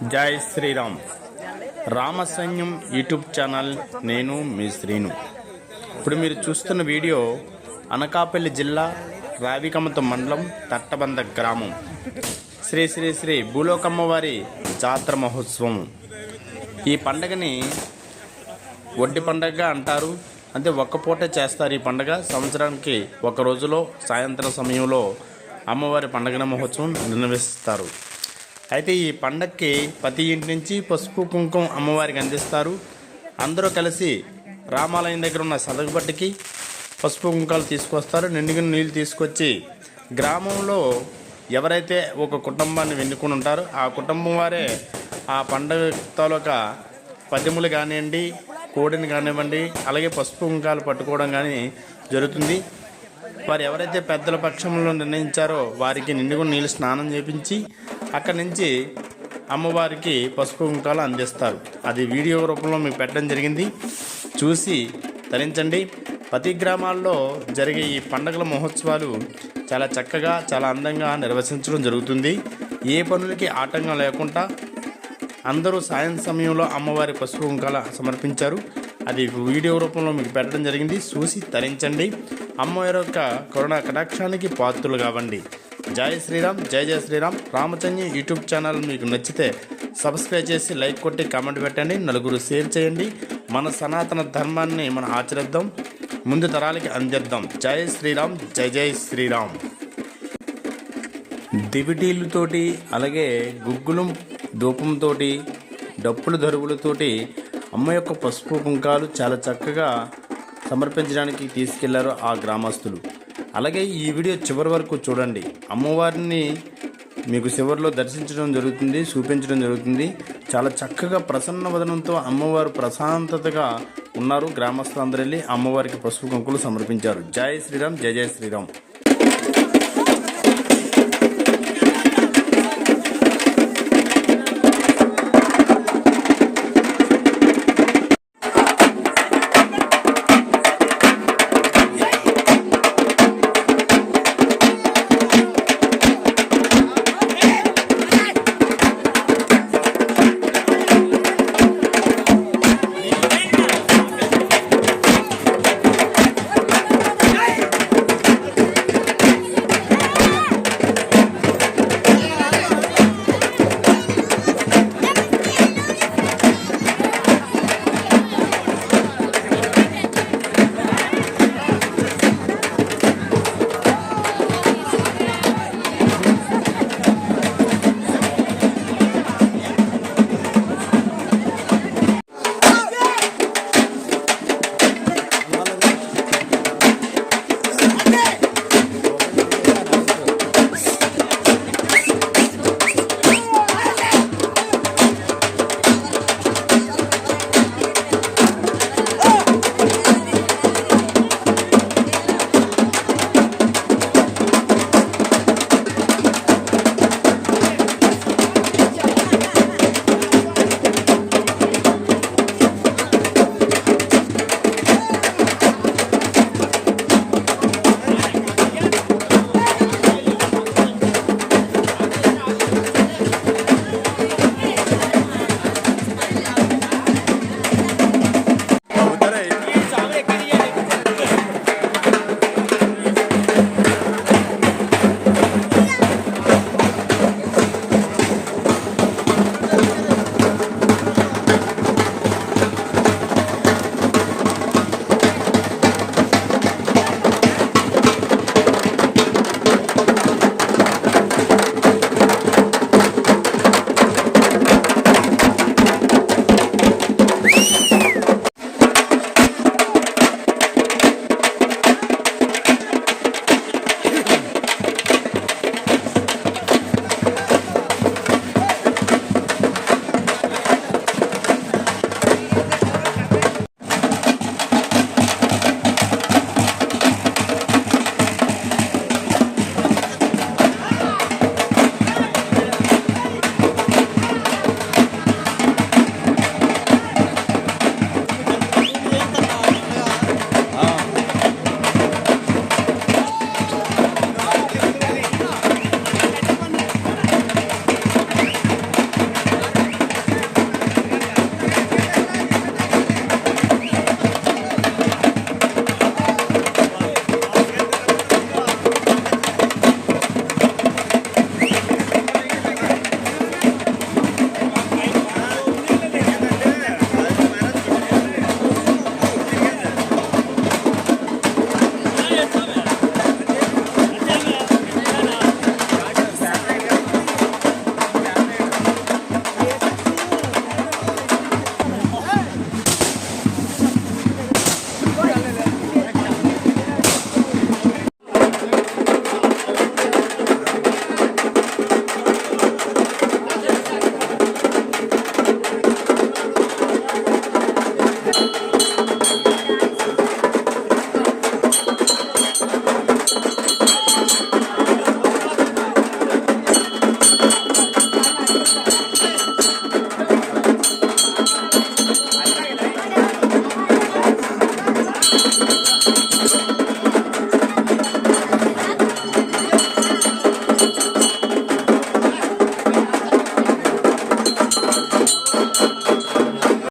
జై Sriram. రామసైన్యం YouTube channel. నేను మీ శ్రీను. ఇప్పుడు మీరు చూస్తున్న వీడియో అనకాపల్లి జిల్లా రావికమతం మండలం తట్టబంద గ్రామం శ్రీ శ్రీ శ్రీ భూలోకమ్మవారి జాతర మహోత్సవం. ఈ పండగని వడ్డీ పండగగా అంటారు. అంటే ఒక్క పూటే చేస్తారు ఈ పండగ. సంవత్సరానికి ఒక రోజులో సాయంత్రం సమయంలో అమ్మవారి పండగ మహోత్సవం నిర్వహిస్తారు. అయితే ఈ పండగకి ప్రతి ఇంటి నుంచి పసుపు కుంకుమ అమ్మవారికి అందిస్తారు. అందరూ కలిసి రామాలయం దగ్గర ఉన్న సదగబట్టికి పసుపు కుంకాలు తీసుకొస్తారు. నిండుగా నీళ్ళు తీసుకొచ్చి గ్రామంలో ఎవరైతే ఒక కుటుంబాన్ని వెన్నుకుని ఉంటారో ఆ కుటుంబం వారే ఆ పండగ తాలూకా పద్యములు కానివ్వండి, కోడిని కానివ్వండి, అలాగే పసుపు కుంకాలు పట్టుకోవడం కానీ జరుగుతుంది. వారు ఎవరైతే పెద్దల పక్షంలో నిర్ణయించారో వారికి నిండుగా నీళ్ళు స్నానం చేపించి అక్కడి నుంచి అమ్మవారికి పసుపు కుంకాలు అందిస్తారు. అది వీడియో రూపంలో మీకు పెట్టడం జరిగింది. చూసి తరించండి. ప్రతి గ్రామాల్లో జరిగే ఈ పండుగల మహోత్సవాలు చాలా చక్కగా చాలా అందంగా నిర్వహించడం జరుగుతుంది. ఏ పనులకి ఆటంకం లేకుండా అందరూ సాయం సమయంలో అమ్మవారి పసుపు కుంకాలు సమర్పించారు. అది వీడియో రూపంలో మీకు పెట్టడం జరిగింది. చూసి తరించండి. అమ్మవారి యొక్క కరుణా కటాక్షానికి పాత్రలు కావండి. జై శ్రీరామ్. జై జై శ్రీరామ్. రామచంద్ర యూట్యూబ్ ఛానల్ మీకు నచ్చితే సబ్స్క్రైబ్ చేసి లైక్ కొట్టి కామెంట్ పెట్టండి. నలుగురు షేర్ చేయండి. మన సనాతన ధర్మాన్ని మనం ఆచరిద్దాం, ముందు తరాలకి అందిద్దాం. జై శ్రీరామ్. జై జై శ్రీరామ్. దివిటీలతోటి అలాగే గుగ్గులం ధూపంతో డప్పుల దరువులతోటి అమ్మ యొక్క పసుపు కుంకాలు చాలా చక్కగా సమర్పించడానికి తీసుకెళ్లారు ఆ గ్రామస్తులు. అలాగే ఈ వీడియో చివరి వరకు చూడండి. అమ్మవారిని మీకు చివరిలో దర్శించడం జరుగుతుంది, చూపించడం జరుగుతుంది. చాలా చక్కగా ప్రసన్న వదనంతో అమ్మవారు ప్రశాంతతగా ఉన్నారు. గ్రామస్తులందరూ వెళ్ళి అమ్మవారికి పసుపు కుంకులు సమర్పించారు. జై శ్రీరామ్. జై జై శ్రీరామ్.